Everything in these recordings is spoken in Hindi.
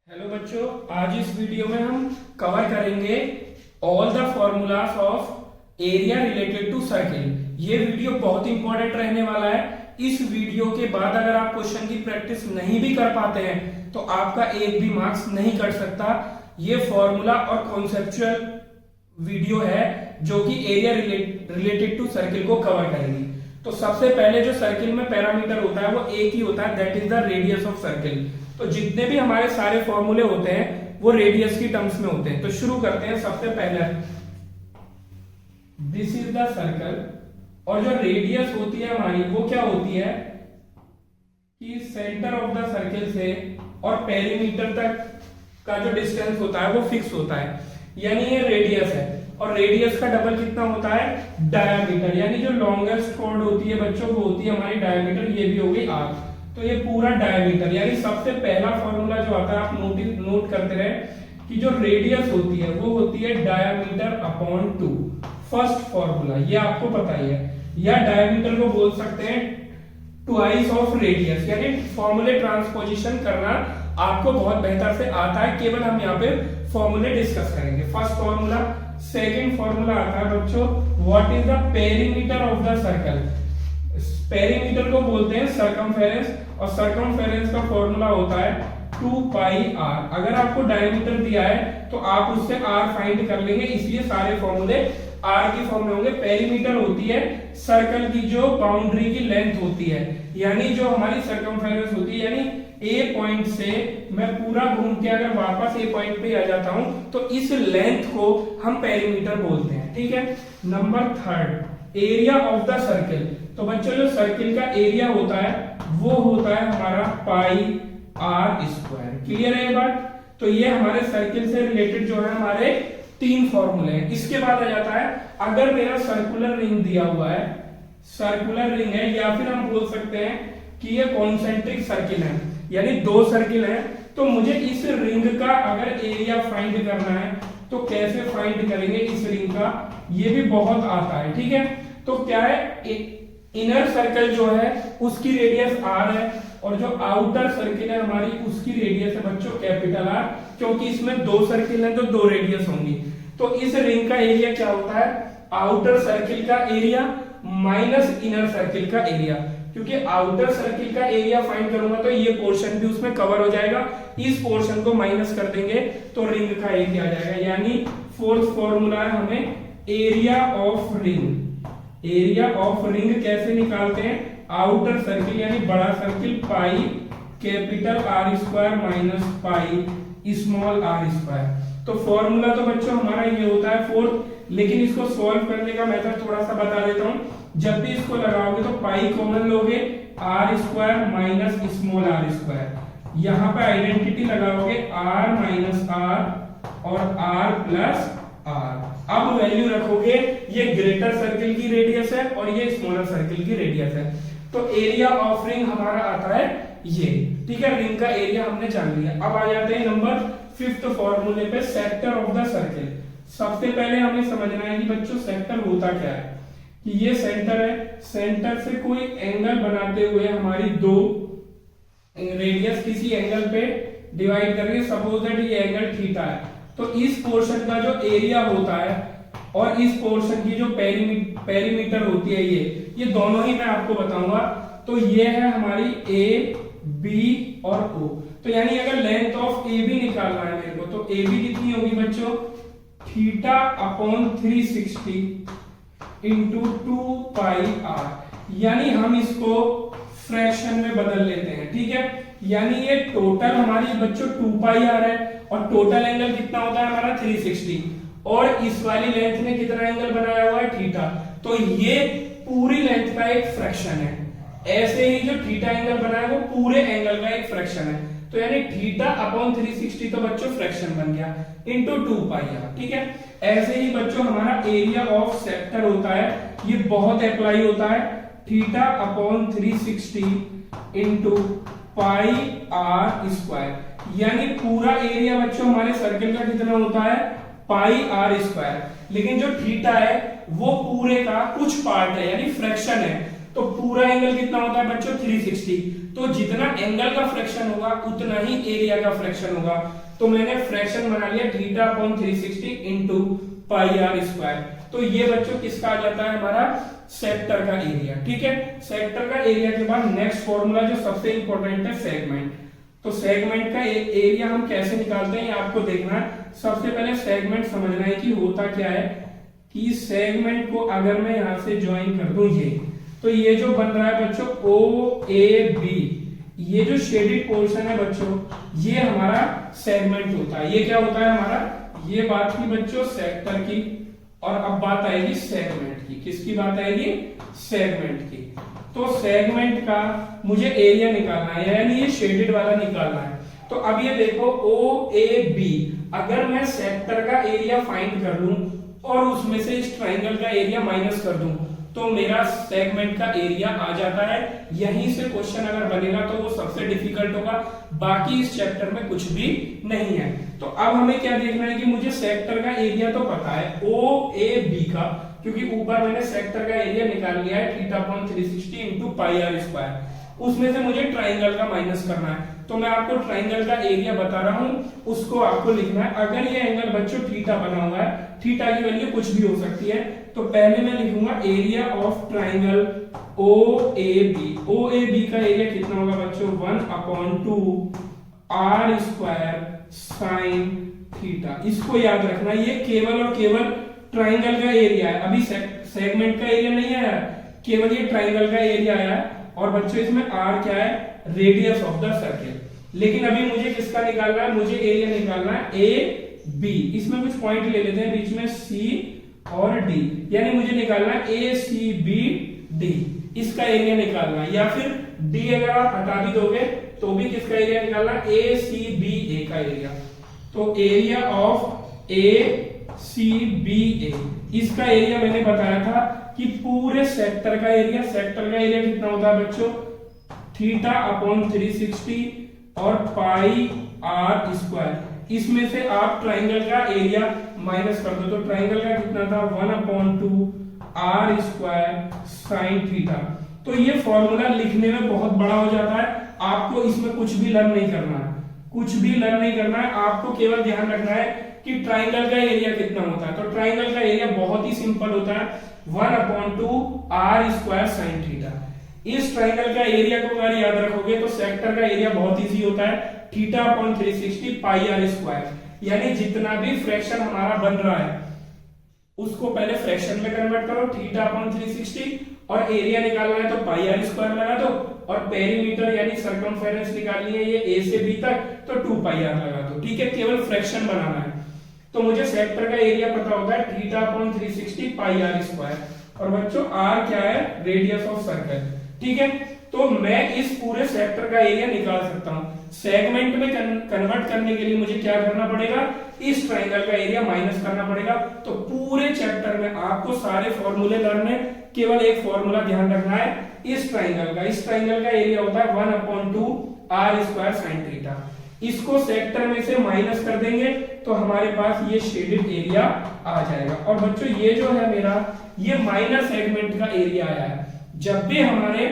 हेलो बच्चों, आज इस वीडियो में हम कवर करेंगे all the formulas of area related to circle. ये वीडियो बहुत इंपॉर्टेंट रहने वाला है। इस वीडियो के बाद अगर आप क्वेश्चन की प्रैक्टिस नहीं भी कर पाते हैं तो आपका एक भी मार्क्स नहीं कट सकता। ये फॉर्मूला और कॉन्सेप्चुअल वीडियो है जो कि एरिया रिलेटेड टू सर्किल को कवर करेगी। तो सबसे पहले जो सर्किल में पैरामीटर होता है वो एक ही होता है, that is the radius of circle. तो जितने भी हमारे सारे फॉर्मूले होते हैं वो रेडियस की टर्म्स में होते हैं। तो शुरू करते हैं। सबसे पहले दिस इज द सर्कल, और जो रेडियस होती है हमारी वो क्या होती है कि सेंटर ऑफ द सर्किल से और पेरीमीटर तक का जो डिस्टेंस होता है वो फिक्स होता है, यानी ये रेडियस है। और रेडियस का डबल कितना होता है, डायामीटर, यानी जो लॉन्गेस्ट कॉर्ड होती है बच्चों वो होती है हमारी डायामीटर। ये भी हो गई आर, तो ये पूरा डायमीटर, यानी सबसे पहला फॉर्मूला जो आता है आप नोट करते रहे कि जो रेडियस होती है वो होती है डायमीटर अपॉन 2। फर्स्ट फॉर्मूला ये आपको पता ही है, या डायमीटर को बोल सकते हैं ट्वाइस ऑफ रेडियस, यानी फॉर्मूले ट्रांसपोजिशन करना आपको बहुत बेहतर से आता है। केवल हम यहाँ पे फॉर्मूले डिस्कस करेंगे। First formula. सेकेंड फॉर्मूला आता है बच्चों, what is the perimeter of the circle. Perimeter को बोलते हैं सर्कमफेरेंस, और सर्कमफेरेंस का फॉर्मूला होता है 2 पाई आर। अगर आपको डायमीटर दिया है तो आप उससे आर फाइंड कर लेंगे, इसलिए सारे फॉर्मूले आर की फॉर्म में होंगे। पेरीमीटर होती है सर्कल की जो बाउंड्री की लेंथ होती है, यानी जो हमारी सर्कमफेरेंस होती है, यानी ए पॉइंट से मैं पूरा घूम के अगर वापस ए पॉइंट पे आ जाता हूं तो इस लेंथ को हम पेरीमीटर बोलते हैं। ठीक है। Number third, area of the circle. तो बच्चों जो सर्किल का एरिया होता है वो होता है हमारा पाई आर स्क्वायर। क्लियर है ये बात। तो ये हमारे सर्किल से रिलेटेड जो है हमारे तीन फॉर्मूले हैं। इसके बाद आ जाता है, अगर मेरा सर्कुलर रिंग दिया हुआ है, सर्कुलर रिंग है, या फिर हम बोल सकते हैं कि ये कॉन्सेंट्रिक सर्किल है, यानी दो सर्किल है, तो मुझे इस रिंग का अगर एरिया फाइंड करना है तो कैसे फाइंड करेंगे इस रिंग का, ये भी बहुत आता है। ठीक है। तो क्या है, इनर सर्कल जो है उसकी रेडियस आर है, और जो आउटर सर्किल है हमारी उसकी रेडियस है बच्चों कैपिटल आर, क्योंकि इसमें दो सर्किल हैं तो दो रेडियस होंगी। तो इस रिंग का एरिया क्या होता है, आउटर सर्किल का एरिया माइनस इनर सर्किल का एरिया। क्योंकि आउटर सर्किल का एरिया फाइंड करूंगा तो ये पोर्शन भी उसमें कवर हो जाएगा, इस पोर्शन को माइनस कर देंगे तो रिंग का एरिया आ जाएगा। यानी फोर्थ फॉर्मूला है हमें area of ring. Area of ring कैसे निकालते हैं, आउटर सर्किल यानी बड़ा circle pi capital R square minus pi small R square. तो फॉर्मूला तो बच्चों हमारा ये होता है फोर्थ, लेकिन इसको सॉल्व करने का मेथड थोड़ा सा बता देता हूं। जब भी इसको लगाओगे तो पाई कॉमन लोगे, R square minus small R square. यहां पे आइडेंटिटी लगाओगे आर माइनस आर और आर प्लस आर। अब वैल्यू रखोगे, ये ग्रेटर सर्किल की रेडियस है और ये स्मॉलर सर्किल की रेडियस है। तो एरिया ऑफ रिंग हमारा आता है ये। ठीक है, रिंग का एरिया हमने जान लिया। अब आ जाते हैं नंबर फिफ्थ फॉर्मूले पे, सेक्टर ऑफ द सर्किल। सबसे पहले हमें समझना है कि बच्चों सेक्टर होता क्या है, कि ये सेंटर है, सेंटर से कोई एंगल बनाते हुए हमारी दो रेडियस किसी एंगल पे डिवाइड कर रही है। सपोज दैट ये एंगल थीटा है, तो इस पोर्शन का जो एरिया होता है और इस पोर्शन की जो पेरीमीटर होती है ये दोनों ही मैं आपको बताऊंगा। तो ये है हमारी ए बी और ओ। तो यानी अगर लेंथ ऑफ ए बी निकालना है मेरे को, तो ए बी कितनी होगी बच्चों, theta upon 360 into 2 pi R. यानी हम इसको फ्रैक्शन में बदल लेते हैं। ठीक है, यानी ये टोटल हमारी बच्चों 2 पाई आर है, और टोटल एंगल कितना होता है हमारा 360, और इस वाली लेंथ ने कितना एंगल बनाया हुआ है, थीटा। तो ये पूरी लेंथ का एक फ्रैक्शन है। ऐसे ही जो थीटा एंगल बनाया वो पूरे एंगल का एक फ्रैक्शन है। तो यानी थीटा अपॉन 360 तो बच्चों फ्रैक्शन बन गया इंटू 2 पाई आर। ठीक है। ऐसे ही बच्चों हमारा एरिया ऑफ सेक्टर होता है, ये बहुत अप्लाई होता है, theta upon 360 into pi R square. यानी पूरा एरिया बच्चों हमारे सर्किल का कितना होता है, पाई आर स्क्वायर। लेकिन जो थीटा है वो पूरे का कुछ पार्ट है, यानी फ्रैक्शन है। तो पूरा एंगल कितना होता है बच्चों 360। तो जितना एंगल का फ्रैक्शन होगा उतना ही एरिया का फ्रैक्शन होगा। तो मैंने फ्रैक्शन बना लिया theta upon 360 into pi R square. तो ये बच्चों किसका आ जाता है हमारा सेक्टर का एरिया। ठीक है, सेक्टर का एरिया के बाद नेक्स्ट फॉर्मूला जो सबसे इंपॉर्टेंट है सेगमेंट। तो सेगमेंट का एरिया हम कैसे निकालते हैं ये आपको देखना है। सबसे पहले सेगमेंट समझना है कि होता क्या है कि सेगमेंट को अगर मैं यहां से ज्वाइन कर दूं ये, तो ये जो बन रहा है बच्चों ओ ए बी, ये जो शेडेड पोर्शन है बच्चों ये हमारा सेगमेंट होता है। ये क्या होता है हमारा, ये बात की बच्चों सेक्टर की, और अब बात आएगी सेगमेंट की। किसकी बात आएगी, सेगमेंट की। तो सेगमेंट का मुझे एरिया निकालना है, यानी ये शेडेड वाला निकालना है। तो अब ये देखो ओ ए बी, अगर मैं सेक्टर का एरिया फाइंड कर लूं और उसमें से इस ट्राइंगल का एरिया माइनस कर दूं तो मेरा सेगमेंट का एरिया आ जाता है। यहीं से क्वेश्चन अगर बनेगा तो वो सबसे डिफिकल्ट होगा, बाकी इस चैप्टर में कुछ भी नहीं है। तो अब हमें क्या देखना है कि मुझे सेक्टर का एरिया तो पता है ओ ए बी का, क्योंकि ऊपर मैंने सेक्टर का एरिया निकाल लिया है theta upon 360 into pi R square. उसमें से मुझे ट्राइंगल का माइनस करना है। तो मैं आपको ट्राइंगल का एरिया बता रहा हूं, उसको आपको लिखना है। अगर ये एंगल बच्चों थीटा बना हुआ है, थीटा की वैल्यू कुछ भी हो सकती है, तो पहले मैं लिखूंगा area of triangle O A B. O A B का एरिया कितना होगा बच्चों 1/2 आर स्क्वायर साइन थीटा। इसको याद रखना, ये केवल और केवल ट्राइंगल का एरिया है। अभी सेगमेंट का एरिया नहीं आया, केवल ये ट्राइंगल का एरिया आया है। और बच्चों इसमें आर क्या है, रेडियस ऑफ द सर्किल। लेकिन अभी मुझे किसका निकालना है, मुझे एरिया निकालना है ए बी। इसमें कुछ पॉइंट ले लेते हैं बीच में सी और डी, यानी मुझे निकालना है ए सी बी डी, इसका एरिया निकालना है। या फिर डी अगर आप हटा भी दोगे तो भी किसका एरिया निकालना है, ए सी बी ए का एरिया। तो area of A C B A, इसका एरिया मैंने बताया था कि पूरे सेक्टर का एरिया, सेक्टर का एरिया कितना होता है बच्चों थीटा अपॉन 360 और पाई आर स्क्वायर। इसमें से आप ट्राइंगल का एरिया माइनस कर दो, तो ट्राइंगल का कितना था 1/2 आर स्क्वायर साइन थीटा। तो ये फॉर्मूला लिखने में बहुत बड़ा हो जाता है, आपको इसमें कुछ भी लर्न नहीं करना है, कुछ भी लर्न नहीं करना है। आपको केवल ध्यान रखना है कि ट्राइंगल का एरिया कितना होता है। तो ट्राइंगल का एरिया बहुत ही सिंपल होता है 1/2 आर स्क्वायर साइन थीटा। इस ट्राइंगल का एरिया को अगर याद रखोगे तो सेक्टर का एरिया बहुत इजी होता है theta upon 360 pi R square. यानी जितना भी फ्रैक्शन हमारा बन रहा है उसको पहले फ्रैक्शन में कन्वर्ट करो थीटा अपॉन 360, और एरिया निकालना है तो पाई आर स्क्वायर लगा दो, और पेरीमीटर यानी सर्कमफेरेंस निकालनी है ये ए से बी तक तो 2 पाई आर लगा दो। ठीक है, केवल फ्रैक्शन बनाना है। तो मुझे सेक्टर का एरिया पता होता है theta upon 360 pi R square, और बच्चों आर क्या है, रेडियस ऑफ सर्कल। ठीक है, तो मैं इस पूरे सेक्टर का एरिया निकाल सकता हूं। सेगमेंट में कन्वर्ट करने के लिए मुझे क्या करना पड़ेगा, इस ट्राइंगल का एरिया माइनस करना पड़ेगा। तो पूरे चैप्टर में आपको सारे फॉर्मूले लर्न है, केवल एक फॉर्मूला ध्यान रखना है इस ट्राइंगल का। इस ट्राइंगल का एरिया होता है 1/2 आर स्क्वायर साइन थीटा। इसको सेक्टर में से माइनस कर देंगे तो हमारे पास ये शेडेड एरिया आ जाएगा। और बच्चों ये जो है मेरा, ये माइनर सेगमेंट का एरिया आया है। जब भी हमारे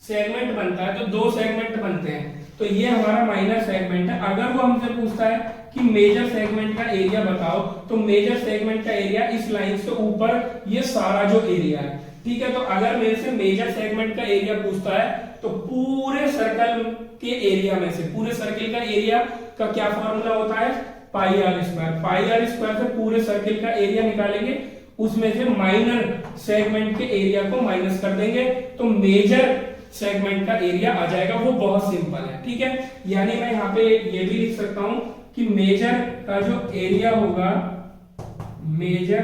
सेगमेंट बनता है तो 2 सेगमेंट बनते हैं, तो ये हमारा माइनर सेगमेंट है। अगर वो हमसे पूछता है कि मेजर सेगमेंट का एरिया बताओ, तो मेजर सेगमेंट का एरिया इस लाइन से ऊपर ये सारा जो एरिया है। ठीक है, तो अगर मेरे से मेजर सेगमेंट का एरिया पूछता है तो पूरे सर्कल के एरिया में से, पूरे सर्किल का एरिया का क्या फॉर्मूला होता है, pi R square. Pi R square से पूरे सर्किल का एरिया निकालेंगे, उसमें से माइनर सेगमेंट के एरिया को माइनस कर देंगे तो मेजर सेगमेंट का एरिया आ जाएगा। वो बहुत सिंपल है। ठीक है, यानी मैं यहाँ पे ये भी लिख सकता हूं कि मेजर का जो एरिया होगा, मेजर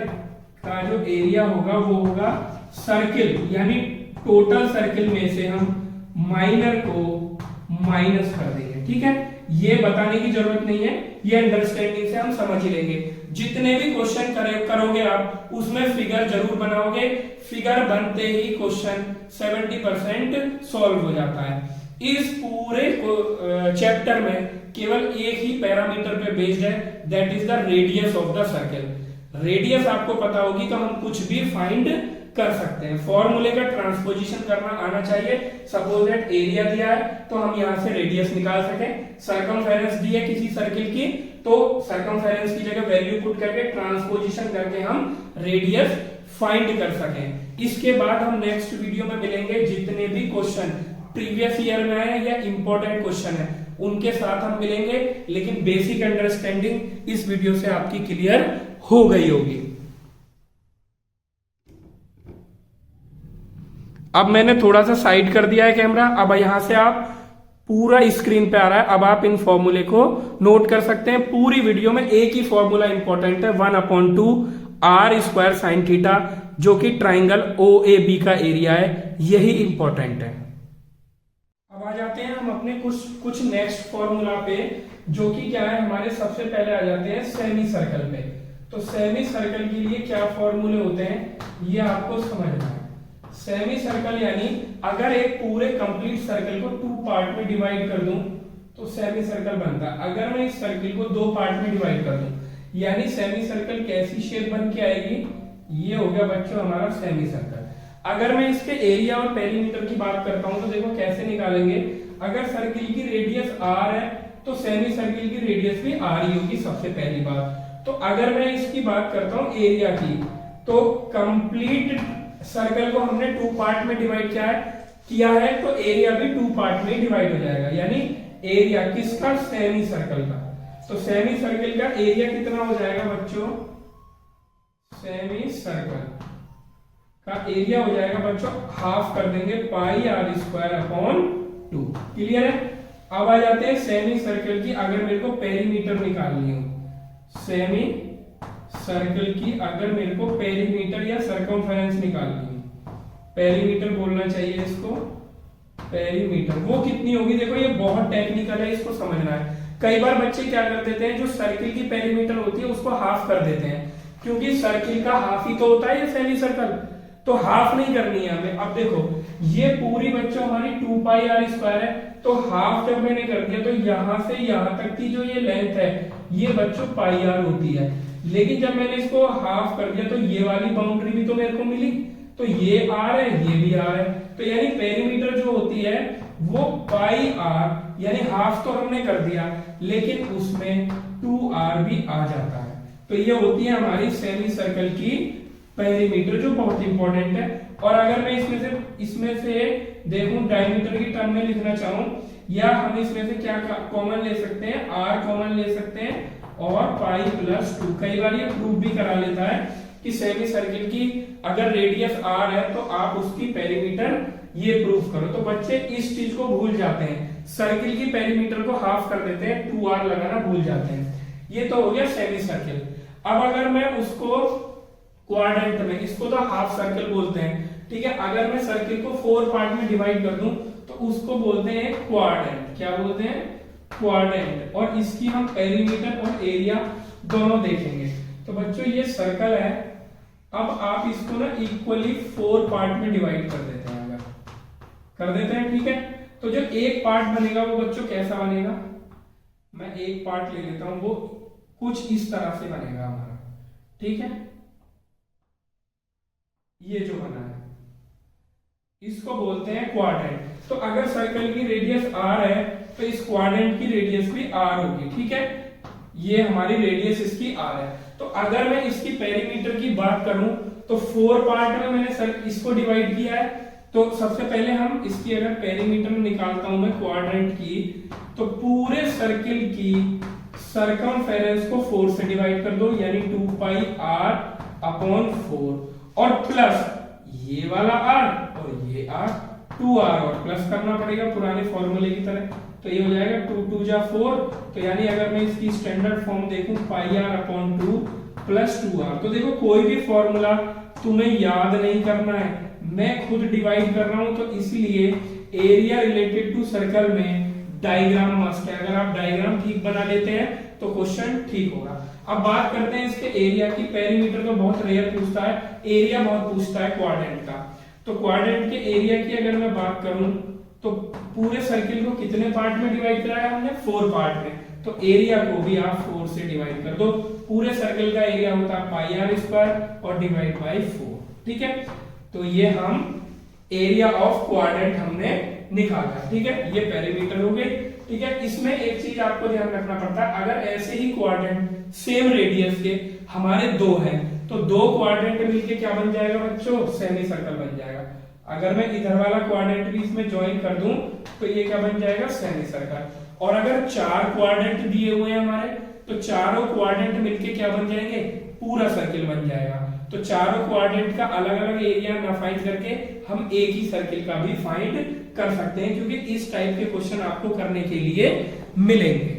का जो एरिया होगा वो होगा सर्किल, यानी टोटल सर्किल में से हम माइनर को माइनस कर देंगे। ठीक है, ये बताने की जरूरत नहीं है, ये अंडरस्टैंडिंग से हम समझ ही लेंगे। जितने भी क्वेश्चन करोगे आप उसमें फिगर जरूर बनाओगे, फिगर बनते ही क्वेश्चन 70% सॉल्व हो जाता है। इस पूरे चैप्टर में केवल एक ही पैरामीटर पे बेस्ड है, that is the radius of the circle. Radius आपको पता होगी तो हम कुछ भी फाइंड कर सकते हैं। फॉर्मूले का ट्रांसपोजिशन करना आना चाहिए। सपोज दैट एरिया दिया है तो हम यहां से रेडियस निकाल सकें, सरकमफेरेंस दी है किसी सर्किल की तो सरकमफेरेंस की जगह वैल्यू पुट करके ट्रांसपोजिशन करके हम रेडियस फाइंड कर सकें। इसके बाद हम नेक्स्ट वीडियो में मिलेंगे, जितने भी क्वेश्चन प्रीवियस ईयर में आए या इंपॉर्टेंट क्वेश्चन है उनके साथ हम मिलेंगे, लेकिन बेसिक अंडरस्टैंडिंग इस वीडियो से आपकी क्लियर हो गई होगी। अब मैंने थोड़ा सा साइड कर दिया है कैमरा, अब यहां से आप पूरा स्क्रीन पे आ रहा है। अब आप इन फॉर्मूले को नोट कर सकते हैं। पूरी वीडियो में एक ही फॉर्मूला इंपॉर्टेंट है, 1/2 आर स्क्वायर साइन थीटा, जो कि ट्राइंगल OAB का एरिया है, यही इंपॉर्टेंट है। अब आ जाते हैं हम अपने कुछ नेक्स्ट फॉर्मूला पे, जो कि क्या है हमारे सबसे पहले आ जाते हैं सेमी सर्कल पे। तो सेमी सर्कल के लिए क्या फॉर्मूले होते हैं ये आपको समझना है। सेमी सर्कल यानी अगर एक पूरे कंप्लीट सर्कल को 2 पार्ट में डिवाइड कर दूं तो सेमी सर्कल बनता है। अगर मैं इस सर्कल को 2 पार्ट में डिवाइड कर दूं यानी सेमी सर्कल कैसी शेप बन के आएगी, ये हो गया बच्चों हमारा सेमी सर्कल। अगर मैं इसके एरिया और पेरीमीटर की बात करता हूं तो देखो कैसे निकालेंगे। अगर सर्किल की रेडियस r है तो सेमी सर्किल की रेडियस भी r ही होगी सबसे पहली बात। तो अगर मैं इसकी बात करता हूं एरिया की, तो कंप्लीट सर्कल को हमने 2 पार्ट में डिवाइड किया है तो एरिया भी 2 पार्ट में डिवाइड हो जाएगा। यानी एरिया किसका, सेमी सर्कल का। तो सेमी सर्कल का एरिया कितना हो जाएगा बच्चों, सेमी सर्कल का एरिया हो जाएगा बच्चों, हाफ कर देंगे πr²/2। क्लियर है। अब आ जाते हैं सेमी सर्कल की, अगर मेरे को पेरीमीटर निकालनी हो, सेमी सर्कल की अगर मेरे को पेरीमीटर या सरकमफेरेंस निकालनी हो, पेरीमीटर बोलना चाहिए इसको, पेरीमीटर वो कितनी होगी। देखो ये बहुत टेक्निकल है, इसको समझना है। कई बार बच्चे क्या कर देते हैं, जो सर्किल की पेरीमीटर होती है उसको हाफ कर देते हैं, क्योंकि सर्किल का हाफ ही तो होता है ये सेमी सर्कल, तो हाफ नहीं करनी है हमें। अब देखो ये पूरी बच्चों हमारी 2πr² है, तो हाफ जब मैंने कर दिया तो यहां से यहां तक की जो ये लेंथ है ये बच्चों πr होती है। लेकिन जब मैंने इसको हाफ कर दिया तो ये वाली बाउंड्री भी तो मेरे को मिली, तो ये r है ये भी r है, तो यानी पेरीमीटर जो होती है वो πr यानी हाफ तो हमने कर दिया, लेकिन उसमें 2r भी आ जाता है। तो ये होती है हमारी सेमी सर्कल की पेरीमीटर, जो बहुत इंपॉर्टेंट है। और अगर मैं इसमें से देखूं डायमीटर की टर्म में लिखना चाहूं, या हम इसमें से क्या कॉमन ले सकते हैं, r कॉमन ले सकते हैं और π+2। कई बार ये प्रूव भी करा लेता है कि सेमी सर्किल की अगर रेडियस r है तो आप उसकी पेरीमीटर ये प्रूफ करो। तो बच्चे इस चीज को भूल जाते हैं, सर्किल की पेरीमीटर को हाफ कर देते हैं, 2r लगाना भूल जाते हैं। ये तो हो गया सेमी सर्किल। अब अगर मैं उसको क्वाड्रेंट में, इसको तो हाफ सर्कल बोलते हैं, ठीक है। अगर मैं सर्किल को 4 पार्ट में डिवाइड कर दूं तो उसको बोलते हैं क्वाड्रेंट। क्या बोलते हैं, क्वाड्रेंट। और इसकी हम पेरीमीटर और एरिया दोनों देखेंगे। तो बच्चों ये सर्कल है, अब आप इसको ना इक्वली 4 पार्ट में डिवाइड कर देते हैं, अगर कर देते हैं, ठीक है। तो जो एक पार्ट बनेगा वो बच्चों कैसा बनेगा, मैं एक पार्ट ले लेता हूं, वो कुछ इस तरह से बनेगा हमारा, ठीक है। ये जो बना है इसको बोलते हैं क्वाड्रेंट। तो अगर सर्कल की रेडियस r है तो इस क्वाड्रेंट की रेडियस भी r होगी, ठीक है। ये हमारी रेडियस इसकी r है। तो अगर मैं इसकी पेरीमीटर की बात करूं तो 4 पार्ट में मैंने इसको डिवाइड किया है। तो सबसे पहले हम इसकी अगर पेरीमीटर निकालता हूं मैं क्वाड्रेंट की, तो पूरे सर्किल की सरकमफेरेंस को 4 से डिवाइड कर दो, यानी 2πr/4 और प्लस ये वाला r और ये r, 2r और प्लस करना पड़ेगा पुराने फॉर्मूले की तरह। तो ये हो जाएगा 2 2 जा 4। तो यानी अगर मैं इसकी स्टैंडर्ड फॉर्म देखूं πr/2 प्लस 2r। तो देखो कोई भी फॉर्मूला तुम्हें याद नहीं करना है, मैं खुद डिवाइड कर रहा हूं, तो इसलिए एरिया रिलेटेड टू सर्कल में डायग्राम मस्ट है। अगर आप डायग्राम ठीक बना लेते हैं तो क्वेश्चन ठीक होगा। अब बात करते हैं इसके एरिया की। पेरीमीटर तो बहुत रेयर पूछता है, एरिया बहुत पूछता है क्वाड्रेंट का। तो क्वाड्रेंट के एरिया की अगर मैं बात करूं तो पूरे सर्किल को कितने पार्ट में डिवाइड कराया हमने, 4 पार्ट में। तो एरिया को भी आप 4 से डिवाइड कर दो। पूरे सर्किल का एरिया होता है πr² और डिवाइड बाय 4, ठीक है। तो ये हम एरिया ऑफ क्वाड्रेंट हमने निकाला, ठीक है। ये पेरीमीटर हो गए, ठीक है। इसमें एक चीज आपको ध्यान रखना पड़ता है, अगर ऐसे ही क्वाड्रेंट सेम रेडियस के हमारे दो हैं तो दो क्वाड्रेंट मिलके क्या बन जाएगा बच्चों, सेमी सर्कल बन जाएगा। अगर मैं इधर वाला क्वाड्रेंट भी इसमें ज्वाइन कर दूं तो ये क्या बन जाएगा, सेमी सर्कल। और अगर चार क्वाड्रेंट दिए हुए हैं हमारे तो चारों क्वाड्रेंट मिलके क्या बन जाएंगे, पूरा सर्किल बन जाएगा। तो चारों क्वाड्रेंट का अलग अलग एरिया ना फाइंड करके हम एक ही सर्किल का भी फाइंड कर सकते हैं, क्योंकि इस टाइप के क्वेश्चन आपको करने के लिए मिलेंगे।